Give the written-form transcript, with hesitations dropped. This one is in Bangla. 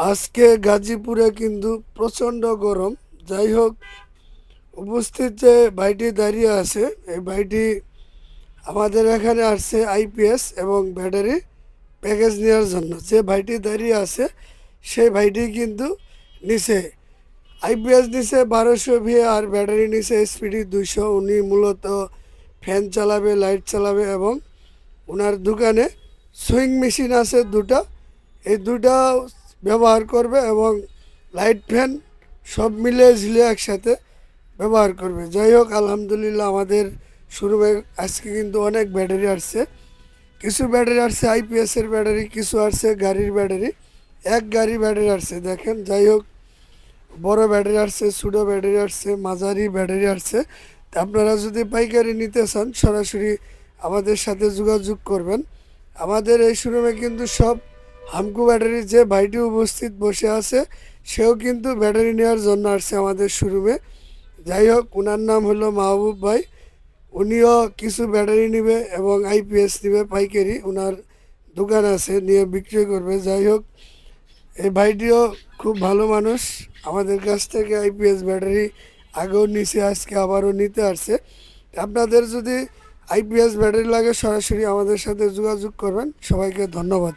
আজকে গাজীপুরে কিন্তু প্রচণ্ড গরম। যাই হোক, উপস্থিত যে ভাইটি দাঁড়িয়ে আছে, এই ভাইটি আমাদের এখানে আসছে আইপিএস এবং ব্যাটারি প্যাকেজ নেওয়ার জন্য। যে ভাইটি দাঁড়িয়ে আছে সেই ভাইটি কিন্তু নিচে আইপিএস নিচে 1200 ভি আর ব্যাটারি নিচে এসপিডি 200। উনি মূলত ফ্যান চালাবে, লাইট চালাবে এবং ওনার দোকানে সুইং মেশিন আছে দুটা। এই দুটা ব্যবহার করবে এবং লাইট ফ্যান সব মিলে ঝিলে একসাথে ব্যবহার করবে। যাই হোক, আলহামদুলিল্লাহ আমাদের শোরুমে আজকে কিন্তু অনেক ব্যাটারি আসছে। কিছু ব্যাটারি আসছে আইপিএসের ব্যাটারি, কিছু আসছে গাড়ির ব্যাটারি। এক গাড়ি ব্যাটারি আসছে দেখেন। যাই হোক, বড় ব্যাটারি আসছে, ছোটো ব্যাটারি আসছে, মাঝারি ব্যাটারি আসছে। তা আপনারা যদি পাইকারি নিতে চান সরাসরি আমাদের সাথে যোগাযোগ করবেন। আমাদের এই শোরুমে কিন্তু সব হামকো ব্যাটারি যে ভাইটি উপস্থিত বসে আছে সেও কিন্তু ব্যাটারি নেওয়ার জন্য আসছে আমাদের শোরুমে। যাই হোক, ওনার নাম হলো মাহবুব ভাই। উনিও কিছু ব্যাটারি নেবে এবং আইপিএস নেবে পাইকারি। ওনার দোকান আছে, নিয়ে বিক্রি করবে। যাই হোক, এই ভাইটিও খুব ভালো মানুষ। আমাদের কাছ থেকে আইপিএস ব্যাটারি আগেও নিচে, আজকে আবারও নিতে আসছে। আপনাদের যদি আইপিএস ব্যাটারি লাগে সরাসরি আমাদের সাথে যোগাযোগ করবেন। সবাইকে ধন্যবাদ।